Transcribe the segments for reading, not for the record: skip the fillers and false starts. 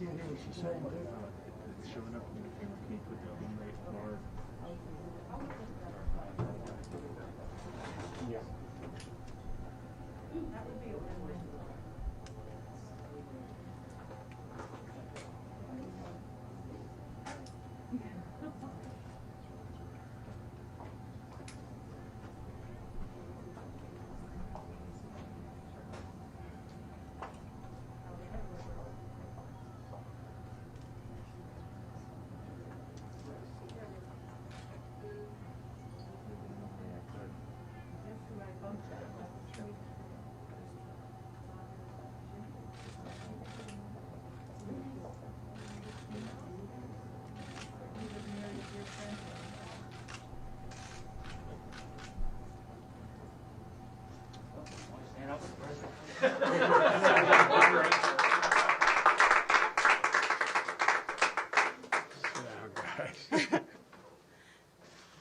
can't hear what she's saying. It's showing up in the camera. Can you put the home rate bar? Yeah. That would be a win-win.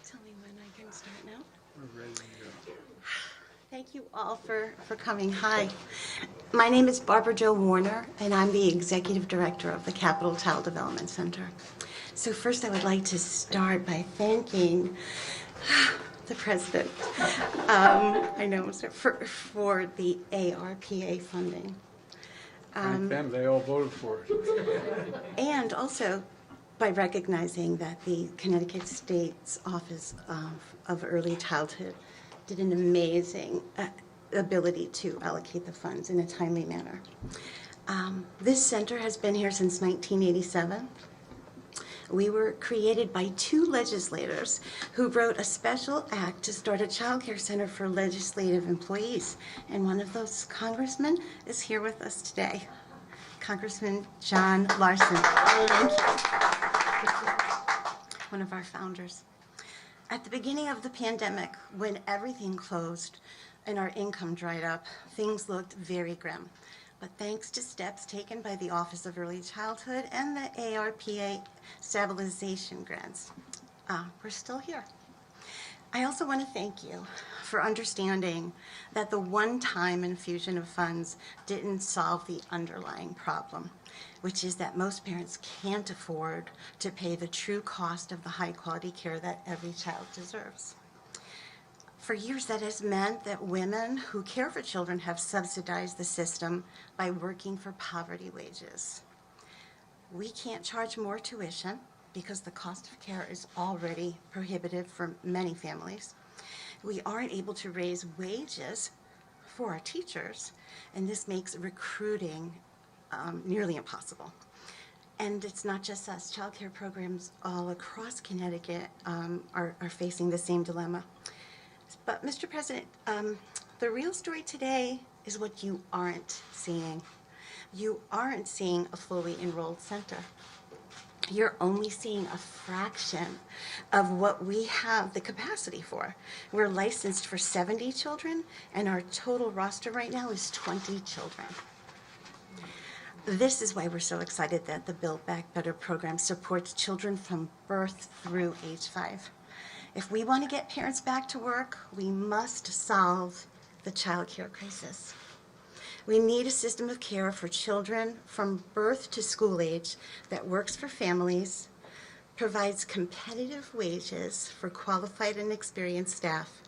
Tell me when I can start now. We're ready to go. Thank you all for coming. Hi. My name is Barbara Jo Warner, and I'm the Executive Director of the Capital Child Development Center. So first I would like to start by thanking the President, I know, for the ARPA funding. Thank them, they all voted for it. And also by recognizing that the Connecticut State's Office of Early Childhood did an amazing ability to allocate the funds in a timely manner. This center has been here since 1987. We were created by two legislators who wrote a special act to start a child care center for legislative employees. And one of those congressmen is here with us today, Congressman John Larson. Thank you. One of our founders. At the beginning of the pandemic, when everything closed and our income dried up, things looked very grim. But thanks to steps taken by the Office of Early Childhood and the ARPA stabilization grants, we're still here. I also want to thank you for understanding that the one-time infusion of funds didn't solve the underlying problem, which is that most parents can't afford to pay the true cost of the high-quality care that every child deserves. For years, that has meant that women who care for children have subsidized the system by working for poverty wages. We can't charge more tuition because the cost of care is already prohibitive for many families. We aren't able to raise wages for our teachers, and this makes recruiting nearly impossible. And it's not just us. Child care programs all across Connecticut are facing the same dilemma. But, Mr. President, the real story today is what you aren't seeing. You aren't seeing a fully enrolled center. You're only seeing a fraction of what we have the capacity for. We're licensed for 70 children, and our total roster right now is 20 children. This is why we're so excited that the Build Back Better program supports children from birth through age 5. If we want to get parents back to work, we must solve the child care crisis. We need a system of care for children from birth to school age that works for families, provides competitive wages for qualified and experienced staff,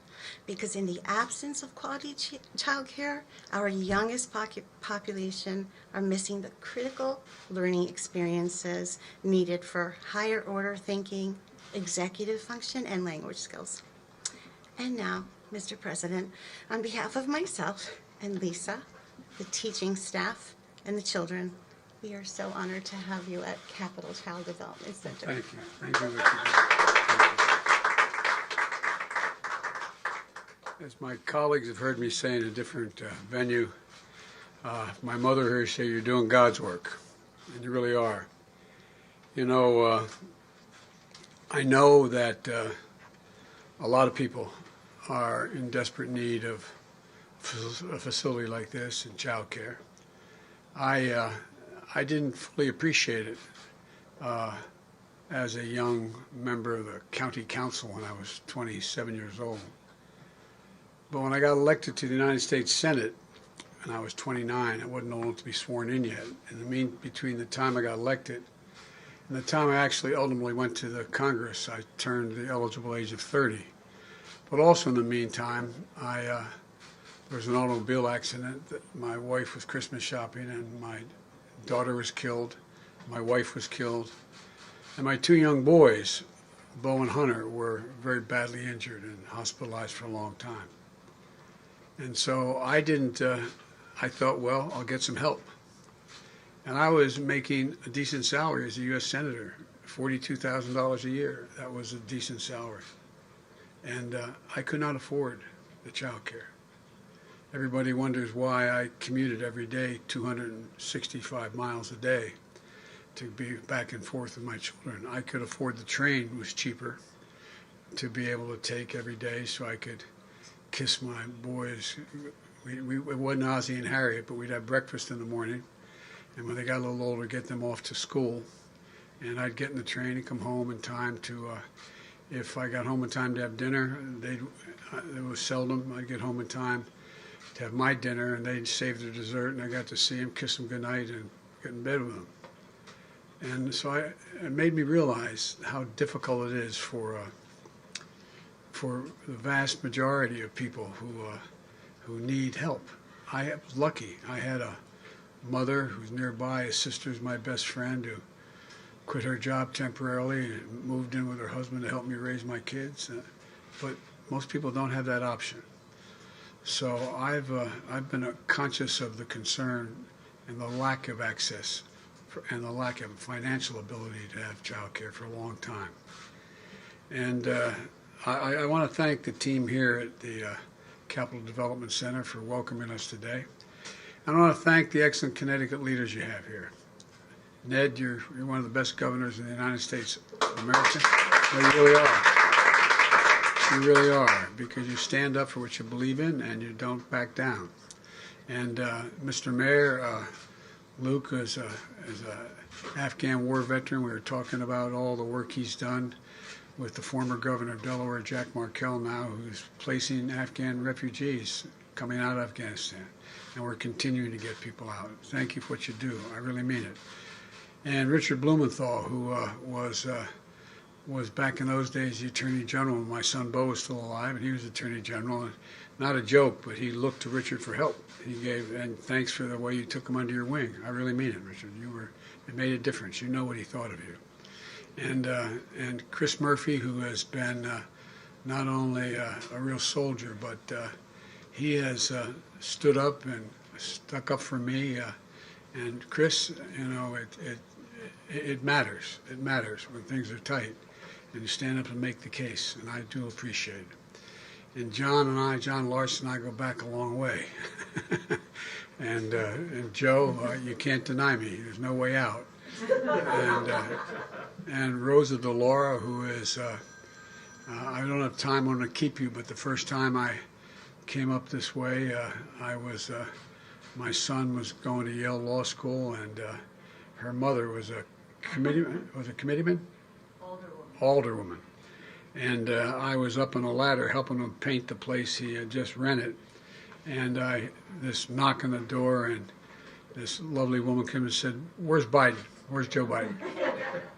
because in the absence of quality child care, our youngest population are missing the critical learning experiences needed for higher order thinking, executive function, and language skills. And now, Mr. President, on behalf of myself and Lisa, the teaching staff, and the children, we are so honored to have you at Capital Child Development Center. Thank you. Thank you, Richard. Thank you. As my colleagues have heard me say in a different venue, my mother here said, you're doing God's work, and you really are. You know, I know that a lot of people are in desperate need of a facility like this and child care. I didn't fully appreciate it as a young member of the county council when I was 27 years old. But when I got elected to the United States Senate, and I was 29. I wasn't old enough to be sworn in yet. Between the time I got elected and the time I actually ultimately went to the Congress, I turned the eligible age of 30. But also in the meantime, there was an automobile accident. My wife was Christmas shopping, and my daughter was killed. My wife was killed. And my two young boys, Bo and Hunter, were very badly injured and hospitalized for a long time. And so I thought, well, I'll get some help. And I was making a decent salary as a U.S. Senator, $42,000 a year. That was a decent salary. And I could not afford the child care. Everybody wonders why I commuted every day 265 miles a day to be back and forth with my children. I could afford the train, it was cheaper to be able to take every day so I could kiss my boys. It wasn't Ozzie and Harriet, but we'd have breakfast in the morning. And when they got a little older, get them off to school. And I'd get in the train and come home in time to, if I got home in time to have dinner, it was seldom I'd get home in time to have my dinner, and they'd save their dessert, and I got to see them, kiss them goodnight, and get in bed with them. And so it made me realize how difficult it is for the vast majority of people who need help. I was lucky. I had a mother who's nearby. A sister's my best friend who quit her job temporarily and moved in with her husband to help me raise my kids. But most people don't have that option. So I've been conscious of the concern and the lack of access and the lack of financial ability to have child care for a long time. And I want to thank the team here at the Capital Development Center for welcoming us today. I want to thank the excellent Connecticut leaders you have here. Ned, you're one of the best governors in the United States of America. No, you really are. You really are, because you stand up for what you believe in and you don't back down. And Mr. Mayor, Luke is an Afghan war veteran. We were talking about all the work he's done with the former governor of Delaware, Jack Markell, now, who's placing Afghan refugees coming out of Afghanistan. And we're continuing to get people out. Thank you for what you do. I really mean it. And Richard Blumenthal, who was back in those days the Attorney General when my son Bo was still alive, and he was Attorney General. And not a joke, but he looked to Richard for help. And thanks for the way you took him under your wing. I really mean it, Richard. It made a difference. You know what he thought of you. And Chris Murphy, who has been not only a real soldier, but he has stood up and stuck up for me. And Chris, you know, it matters. It matters when things are tight, and you stand up and make the case, and I do appreciate it. And John Larson and I go back a long way. and Joe, you can't deny me. There's no way out. And Rosa DeLaura, who is, I don't have time, I'm going to keep you, but the first time I came up this way, my son was going to Yale Law School, and her mother was a committeeman? Alderwoman. And I was up on a ladder helping him paint the place he had just rented. And this knock on the door, and this lovely woman came and said, "Where's Biden? Where's Joe Biden?"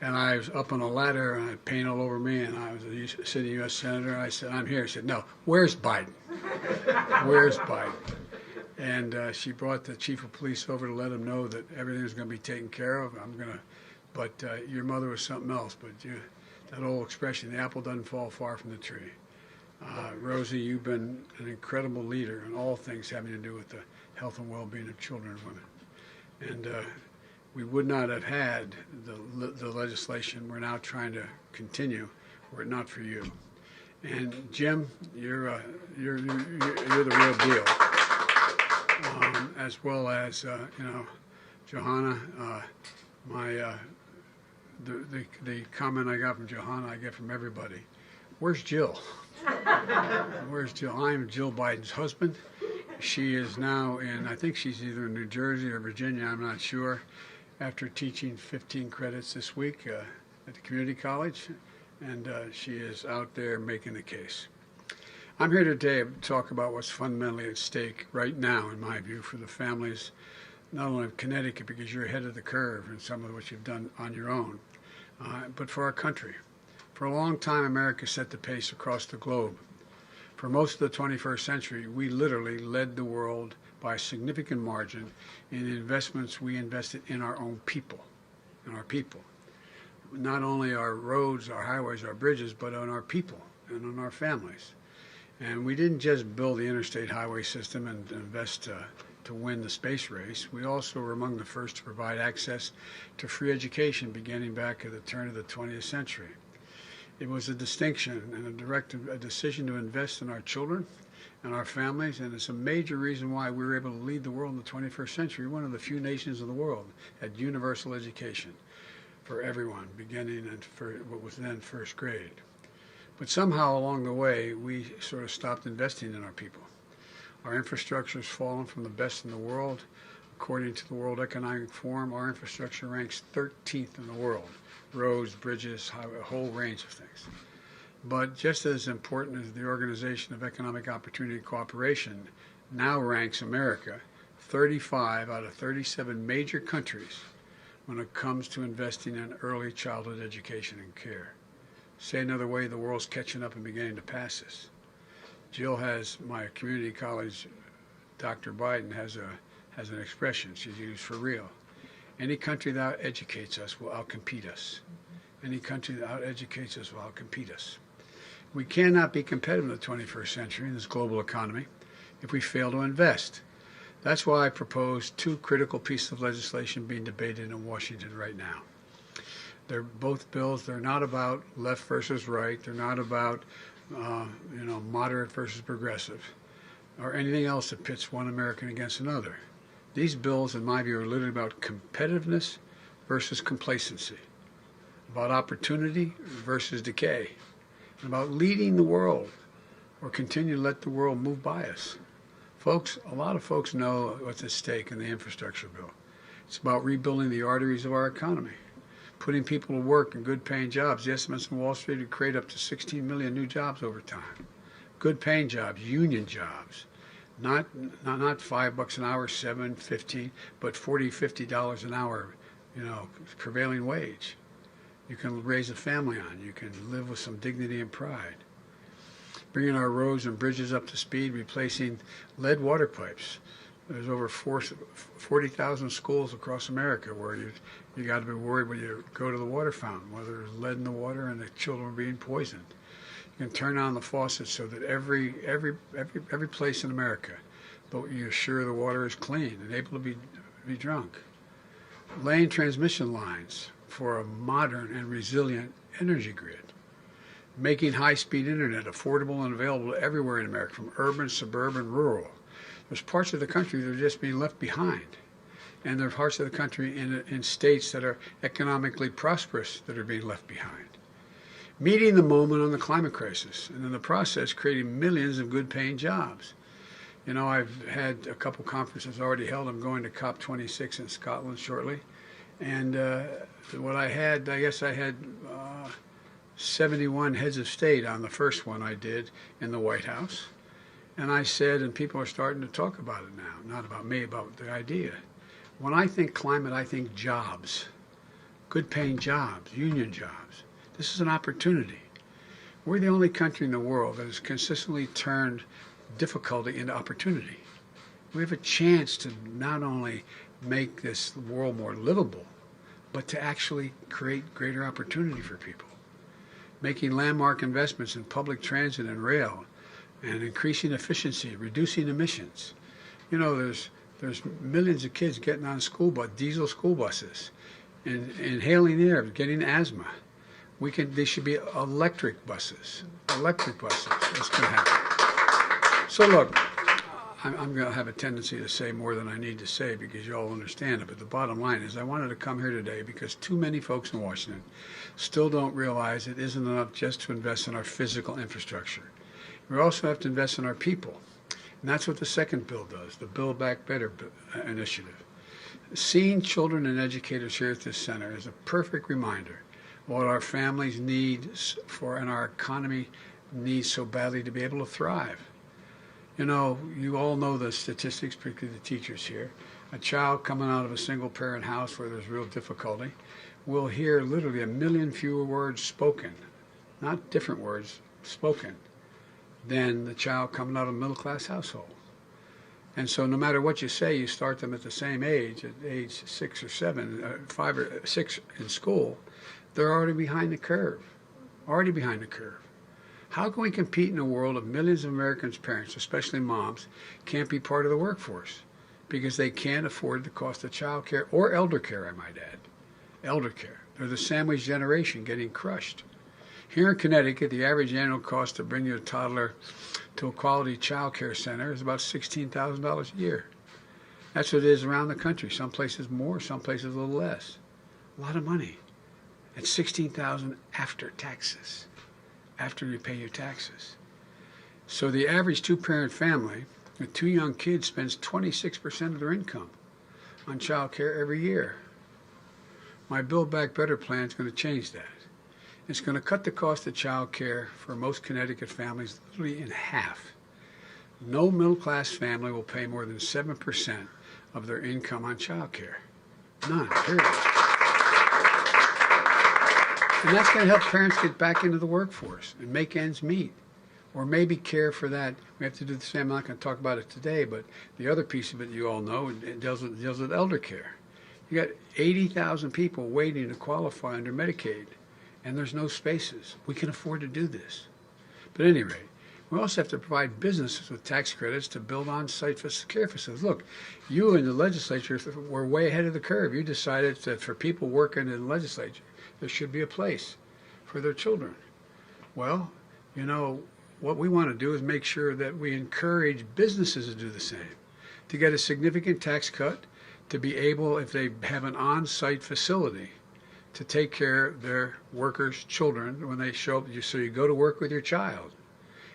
And I was up on a ladder, and I had paint all over me, and I was a sitting U.S. Senator, and I said, "I'm here." She said, "No, where's Biden? Where's Biden?" And she brought the chief of police over to let him know that everything was going to be taken care of. But your mother was something else. But that old expression, the apple doesn't fall far from the tree. Rosie, you've been an incredible leader in all things having to do with the health and well-being of children and women. And we would not have had the legislation we're now trying to continue were it not for you. And Jim, you're the real deal. As well as Johanna, the comment I got from Johanna, I get from everybody. Where's Jill? Where's Jill? I'm Jill Biden's husband. She is now I think she's either in New Jersey or Virginia, I'm not sure, after teaching 15 credits this week at the community college, and she is out there making the case. I'm here today to talk about what's fundamentally at stake right now, in my view, for the families, not only of Connecticut, because you're ahead of the curve in some of what you've done on your own, but for our country. For a long time, America set the pace across the globe. For most of the 21st century, we literally led the world by a significant margin in the investments we invested in our own people, Not only our roads, our highways, our bridges, but on our people and on our families. And we didn't just build the interstate highway system and invest to win the space race. We also were among the first to provide access to free education beginning back at the turn of the 20th century. It was a distinction and a decision to invest in our children and our families, and it's a major reason why we were able to lead the world in the 21st century. One of the few nations in the world had universal education for everyone, beginning at what was then first grade. But somehow along the way, we sort of stopped investing in our people. Our infrastructure has fallen from the best in the world. According to the World Economic Forum, our infrastructure ranks 13th in the world. Roads, bridges, highway, a whole range of things. But just as important as the Organization of Economic Opportunity and Cooperation now ranks America 35 out of 37 major countries when it comes to investing in early childhood education and care. Say another way, the world's catching up and beginning to pass us. Jill has, my community college, Dr. Biden, has an expression she's used for real. Any country that educates us will outcompete us. Any country that educates us will outcompete us. We cannot be competitive in the 21st century in this global economy if we fail to invest. That's why I propose two critical pieces of legislation being debated in Washington right now. They're both bills. They're not about left versus right. They're not about moderate versus progressive or anything else that pits one American against another. These bills, in my view, are literally about competitiveness versus complacency, about opportunity versus decay, and about leading the world or continue to let the world move by us. Folks, a lot of folks know what's at stake in the infrastructure bill. It's about rebuilding the arteries of our economy, putting people to work in good-paying jobs. The estimates in Wall Street would create up to 16 million new jobs over time. Good-paying jobs, union jobs, not $5 an hour, $7, $15, but $40, $50 an hour, prevailing wage. You can raise a family on. You can live with some dignity and pride. Bringing our roads and bridges up to speed, replacing lead water pipes. There's over 40,000 schools across America where you got to be worried when you go to the water fountain, whether there's lead in the water and the children are being poisoned. You can turn on the faucet so that every place in America, but you're sure the water is clean and able to be drunk. Laying transmission lines for a modern and resilient energy grid. Making high-speed internet affordable and available everywhere in America, from urban, suburban, rural. There's parts of the country that are just being left behind. And there are parts of the country in states that are economically prosperous that are being left behind. Meeting the moment on the climate crisis, and in the process creating millions of good-paying jobs. I've had a couple conferences already held. I'm going to COP26 in Scotland shortly. And what I had 71 heads of state on the first one I did in the White House. And I said, and people are starting to talk about it now, not about me, about the idea. When I think climate, I think jobs, good-paying jobs, union jobs. This is an opportunity. We're the only country in the world that has consistently turned difficulty into opportunity. We have a chance to not only make this world more livable, but to actually create greater opportunity for people. Making landmark investments in public transit and rail, and increasing efficiency, reducing emissions. There's millions of kids getting on diesel school buses, and inhaling air, getting asthma. They should be electric buses. That's going to happen. So look, I'm going to have a tendency to say more than I need to say because you all understand it. But the bottom line is I wanted to come here today because too many folks in Washington still don't realize it isn't enough just to invest in our physical infrastructure. We also have to invest in our people. And that's what the second bill does, the Build Back Better initiative. Seeing children and educators here at this center is a perfect reminder of what our families need and our economy needs so badly to be able to thrive. You know, you all know the statistics, particularly the teachers here. A child coming out of a single-parent house where there's real difficulty will hear literally 1 million fewer words spoken, not different words, spoken, than the child coming out of a middle-class household. And so no matter what you say, you start them at the same age, at age 6 or 7, 5 or 6 in school, they're already behind the curve, already behind the curve. How can we compete in a world of millions of Americans' parents, especially moms, can't be part of the workforce because they can't afford the cost of child care or elder care, I might add. Elder care. They're the sandwich generation getting crushed. Here in Connecticut, the average annual cost to bring your toddler to a quality child care center is about $16,000 a year. That's what it is around the country. Some places more, some places a little less. A lot of money. It's $16,000 after taxes, after you pay your taxes. So the average two-parent family with 2 young kids spends 26% of their income on child care every year. My Build Back Better plan is going to change that. It's going to cut the cost of child care for most Connecticut families literally in half. No middle-class family will pay more than 7% of their income on child care. None, period. And that's going to help parents get back into the workforce and make ends meet. Or maybe care for that. We have to do the same. I'm not going to talk about it today, but the other piece of it you all know, it deals with elder care. You got 80,000 people waiting to qualify under Medicaid, and there's no spaces. We can afford to do this. But at any rate, we also have to provide businesses with tax credits to build on-site care facilities. Look, you in the legislature were way ahead of the curve. You decided that for people working in the legislature, there should be a place for their children. Well, you know, what we want to do is make sure that we encourage businesses to do the same, to get a significant tax cut, to be able, if they have an on-site facility, to take care of their workers' children when they show up. So you go to work with your child,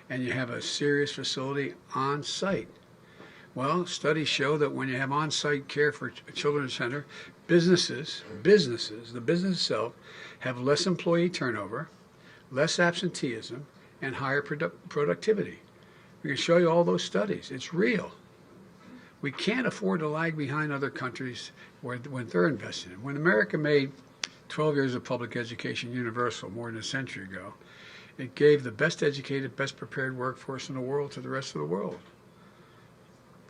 and you have a serious facility on-site. Well, studies show that when you have on-site care for a children's center, businesses, the business itself, have less employee turnover, less absenteeism, and higher productivity. We can show you all those studies. It's real. We can't afford to lag behind other countries when they're investing. When America made 12 years of public education universal more than a century ago, it gave the best educated, best prepared workforce in the world to the rest of the world.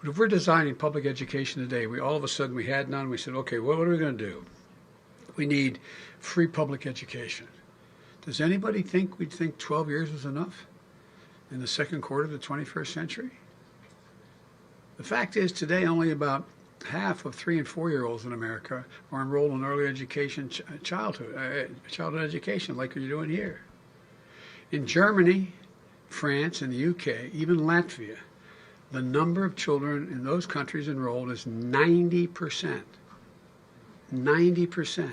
But if we're designing public education today, all of a sudden we had none, we said, okay, what are we going to do? We need free public education. Does anybody think we'd think 12 years was enough in the second quarter of the 21st century? The fact is today only about half of 3- and 4-year-olds in America are enrolled in early education, childhood education like you're doing here. In Germany, France, and the UK, even Latvia, the number of children in those countries enrolled is 90%. 90%.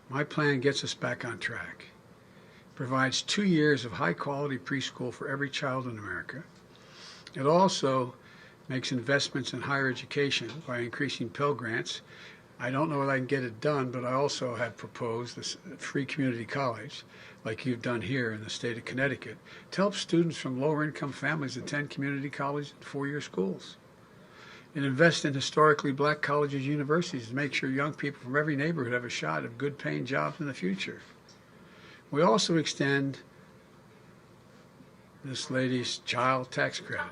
My plan gets us back on track. Provides 2 years of high-quality preschool for every child in America. It also makes investments in higher education by increasing Pell Grants. I don't know if I can get it done, but I also have proposed this free community college, like you've done here in the state of Connecticut, to help students from lower-income families attend community college and 4-year schools. And invest in historically black colleges and universities to make sure young people from every neighborhood have a shot at good-paying jobs in the future. We also extend this lady's child tax credit,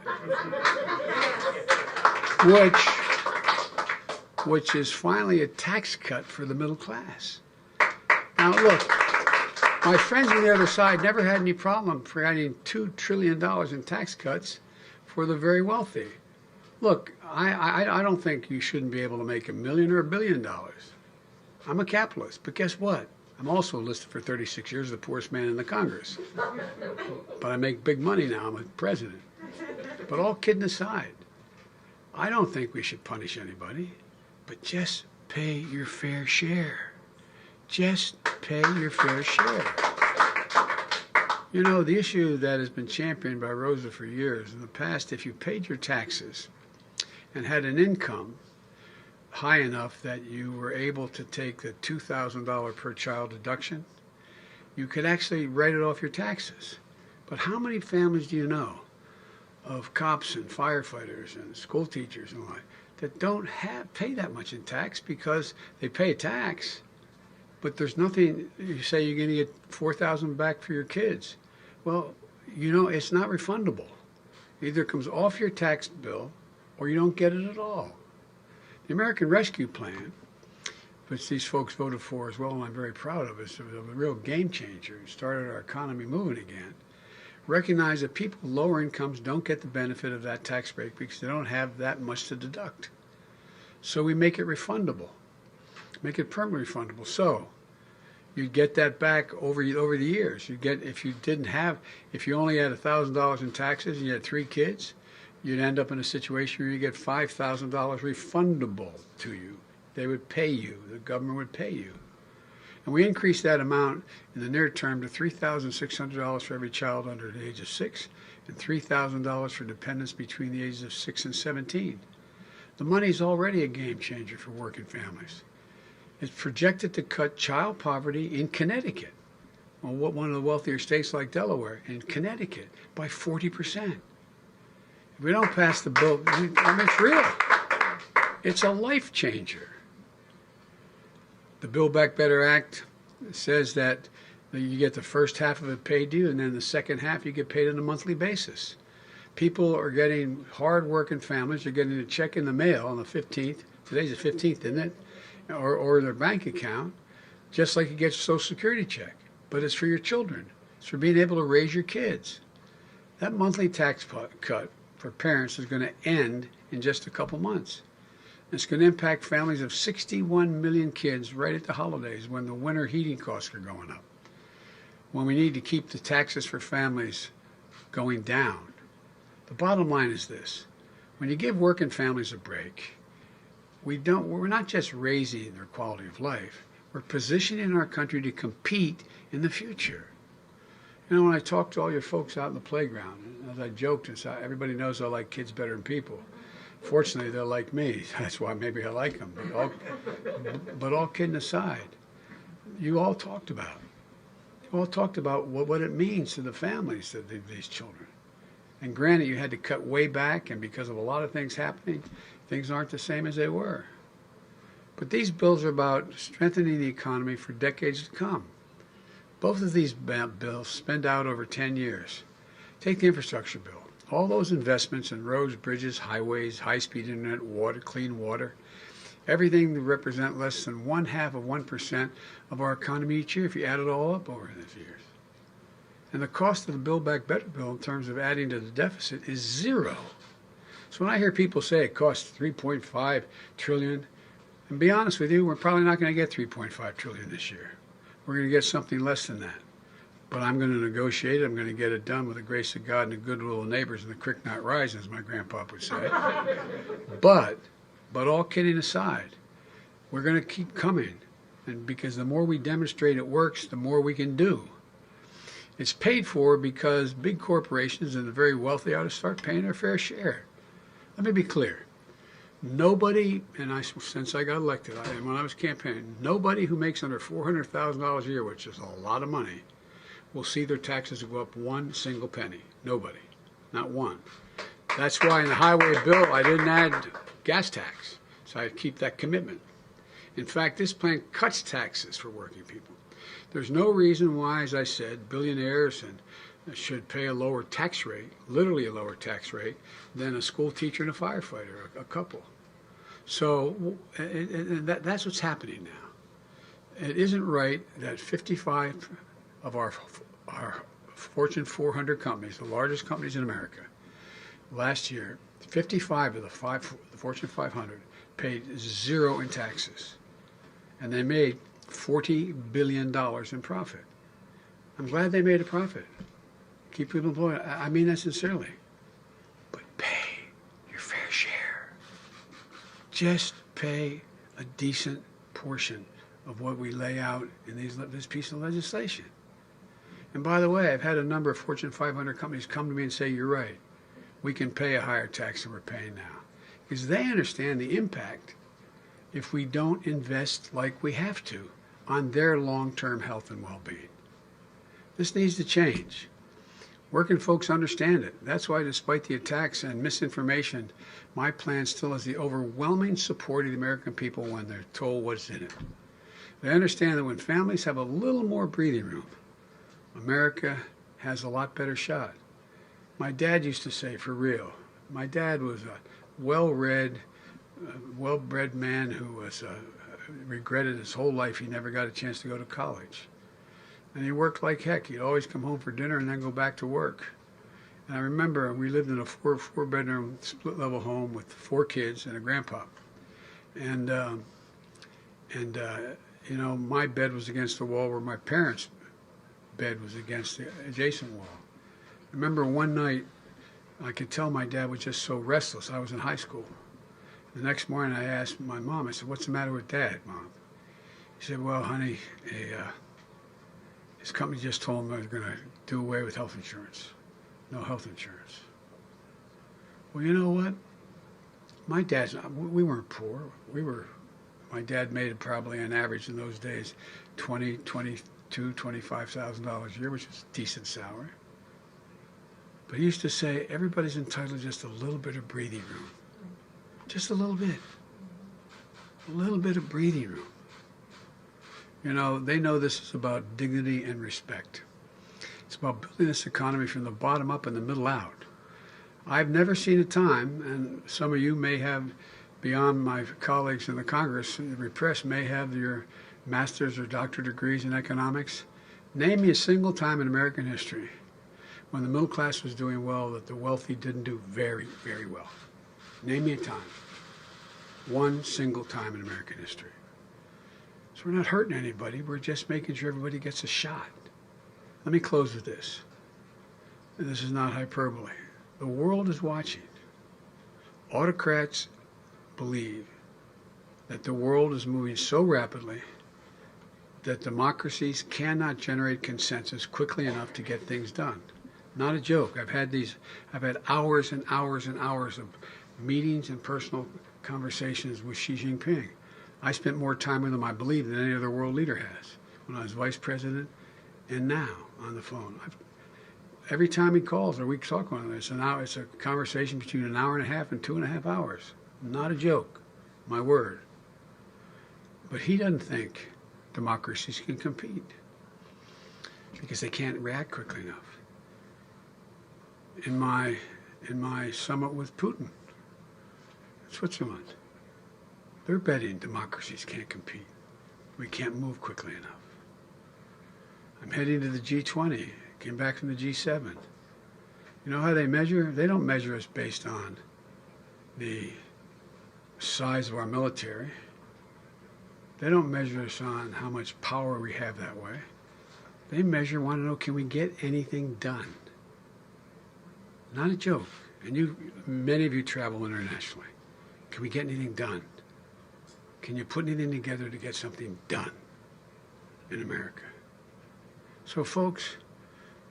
which is finally a tax cut for the middle class. Now look, my friends on the other side never had any problem providing $2 trillion in tax cuts for the very wealthy. Look, I don't think you shouldn't be able to make $1 million or $1 billion. I'm a capitalist, but guess what? I'm also listed for 36 years as the poorest man in the Congress. But I make big money now. I'm a president. But all kidding aside, I don't think we should punish anybody, but just pay your fair share. Just pay your fair share. You know, the issue that has been championed by Rosa for years, in the past, if you paid your taxes and had an income high enough that you were able to take the $2,000 per child deduction, you could actually write it off your taxes. But how many families do you know of cops and firefighters and school teachers and like that don't pay that much in tax because they pay tax, but there's nothing. You say you're going to get $4,000 back for your kids. Well, it's not refundable. Either it comes off your tax bill or you don't get it at all. The American Rescue Plan, which these folks voted for as well, and I'm very proud of it, it's a real game changer. It started our economy moving again. Recognize that people with lower incomes don't get the benefit of that tax break because they don't have that much to deduct. So we make it refundable, make it permanently refundable. So you get that back over the years. You get, if you only had $1,000 in taxes and you had 3 kids, you'd end up in a situation where you get $5,000 refundable to you. They would pay you. The government would pay you. And we increased that amount in the near term to $3,600 for every child under the age of 6 and $3,000 for dependents between the ages of 6 and 17. The money's already a game changer for working families. It's projected to cut child poverty in Connecticut, one of the wealthier states like Delaware, in Connecticut, by 40%. If we don't pass the bill, it's real. It's a life changer. The Build Back Better Act says that you get the first half of it paid to you, and then the second half you get paid on a monthly basis. People are getting, hard-working families are getting a check in the mail on the 15th. Today's the 15th, isn't it? Or their bank account, just like you get your Social Security check. But it's for your children. It's for being able to raise your kids. That monthly tax cut for parents is going to end in just a couple months. It's going to impact families of 61 million kids right at the holidays when the winter heating costs are going up. When we need to keep the taxes for families going down. The bottom line is this. When you give working families a break, we're not just raising their quality of life, we're positioning our country to compete in the future. When I talk to all your folks out in the playground, as I joked, everybody knows I like kids better than people. Fortunately, they're like me. That's why maybe I like them. But all kidding aside, you all talked about what it means to the families of these children. And granted, you had to cut way back, and because of a lot of things happening, things aren't the same as they were. But these bills are about strengthening the economy for decades to come. Both of these bills spend out over 10 years. Take the infrastructure bill. All those investments in roads, bridges, highways, high-speed internet, water, clean water, everything that represent less than 0.5% of our economy each year if you add it all up over these years. And the cost of the Build Back Better bill in terms of adding to the deficit is zero. So when I hear people say it costs $3.5 trillion, and be honest with you, we're probably not going to get $3.5 trillion this year. We're going to get something less than that. But I'm going to negotiate it. I'm going to get it done with the grace of God and the goodwill of neighbors and the creek not rise, as my grandpa would say. But all kidding aside, we're going to keep coming. And because the more we demonstrate it works, the more we can do. It's paid for because big corporations and the very wealthy ought to start paying their fair share. Let me be clear. Nobody, since I got elected, when I was campaigning, nobody who makes under $400,000 a year, which is a lot of money, will see their taxes go up one single penny. Nobody. Not one. That's why in the highway bill I didn't add gas tax. So I keep that commitment. In fact, this plan cuts taxes for working people. There's no reason why, as I said, billionaires should pay a lower tax rate, literally a lower tax rate, than a school teacher and a firefighter, a couple. So that's what's happening now. It isn't right that 55 of our Fortune 400 companies, the largest companies in America, last year, 55 of the Fortune 500 paid zero in taxes. And they made $40 billion in profit. I'm glad they made a profit. Keep people employed. I mean that sincerely. But pay your fair share. Just pay a decent portion of what we lay out in this piece of legislation. And by the way, I've had a number of Fortune 500 companies come to me and say, you're right, we can pay a higher tax than we're paying now. Because they understand the impact if we don't invest like we have to on their long-term health and well-being. This needs to change. Working folks understand it. That's why, despite the attacks and misinformation, my plan still has the overwhelming support of the American people when they're told what's in it. They understand that when families have a little more breathing room, America has a lot better shot. My dad used to say, for real, my dad was a well-read, well-bred man who was regretted his whole life he never got a chance to go to college. And he worked like heck. He'd always come home for dinner and then go back to work. And I remember we lived in a four-bedroom split-level home with 4 kids and a grandpa. And you know, my bed was against the wall where my parents' bed was against the adjacent wall. I remember one night, I could tell my dad was just so restless. I was in high school. The next morning I asked my mom, I said, "What's the matter with Dad, Mom?" She said, "Well, honey, his company just told him they're going to do away with health insurance. No health insurance." Well, you know what? My dad's not, we weren't poor. My dad made probably on average in those days $25,000 a year, which is a decent salary. But he used to say, everybody's entitled to just a little bit of breathing room. Just a little bit. A little bit of breathing room. You know, they know this is about dignity and respect. It's about building this economy from the bottom up and the middle out. I've never seen a time, and some of you may have, beyond my colleagues in the Congress, the press may have your master's or doctorate degrees in economics. Name me a single time in American history when the middle class was doing well that the wealthy didn't do very, very well. Name me a time. One single time in American history. So we're not hurting anybody. We're just making sure everybody gets a shot. Let me close with this. And this is not hyperbole. The world is watching. Autocrats believe that the world is moving so rapidly that democracies cannot generate consensus quickly enough to get things done. Not a joke. I've had hours and hours and hours of meetings and personal conversations with Xi Jinping. I spent more time with him, I believe, than any other world leader has when I was vice president and now on the phone. Every time he calls or we talk on this, and now it's a conversation between an hour and a half and 2.5 hours. Not a joke, my word. But he doesn't think democracies can compete because they can't react quickly enough. In my summit with Putin, Switzerland, they're betting democracies can't compete. We can't move quickly enough. I'm heading to the G20, came back from the G7. You know how they measure? They don't measure us based on the size of our military. They don't measure us on how much power we have that way. They want to know, can we get anything done? Not a joke. And many of you travel internationally. Can we get anything done? Can you put anything together to get something done in America? So folks,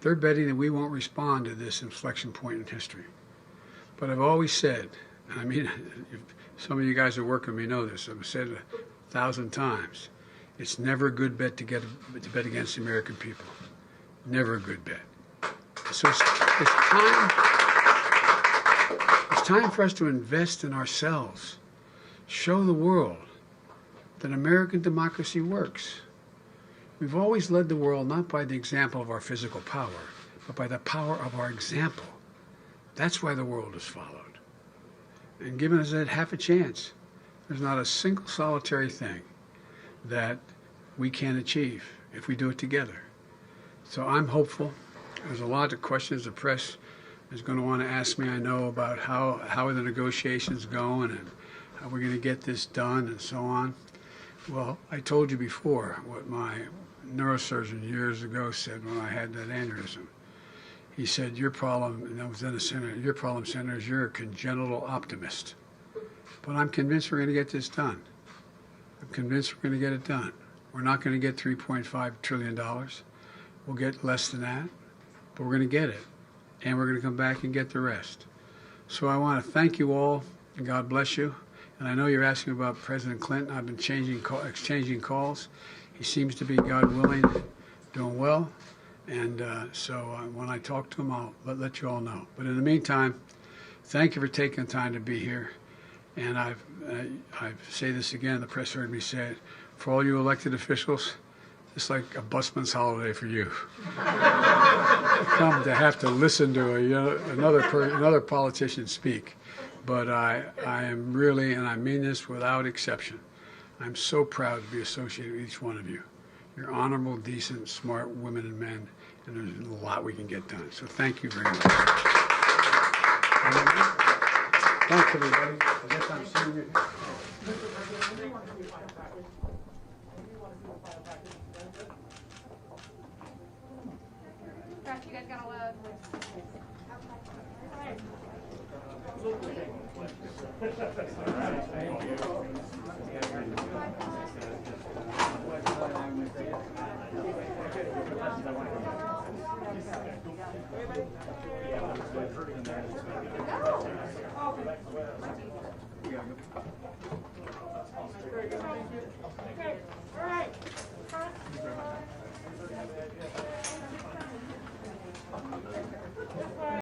they're betting that we won't respond to this inflection point in history. But I've always said, and I mean, some of you guys who work with me know this, I've said it 1,000 times, it's never a good bet to bet against the American people. Never a good bet. So it's time for us to invest in ourselves. Show the world that American democracy works. We've always led the world not by the example of our physical power, but by the power of our example. That's why the world has followed. And given us that half a chance, there's not a single solitary thing that we can achieve if we do it together. So I'm hopeful. There's a lot of questions the press is going to want to ask me, I know, about how are the negotiations going and how we're going to get this done and so on. Well, I told you before what my neurosurgeon years ago said when I had that aneurysm. He said, your problem, and I was then a senator, your problem, Senator, is you're a congenital optimist. But I'm convinced we're going to get this done. I'm convinced we're going to get it done. We're not going to get $3.5 trillion. We'll get less than that, but we're going to get it. And we're going to come back and get the rest. So I want to thank you all, and God bless you. And I know you're asking about President Clinton. I've been exchanging calls. He seems to be, God willing, doing well. And so when I talk to him, I'll let you all know. But in the meantime, thank you for taking the time to be here. And I say this again, the press heard me say it, for all you elected officials, it's like a busman's holiday for you. Come to have to listen to another politician speak. But I am really, and I mean this without exception, I'm so proud to be associated with each one of you. You're honorable, decent, smart women and men, and there's a lot we can get done. So thank you very much. Thanks, everybody. I guess I'm seeing you. Gosh, you guys got a load.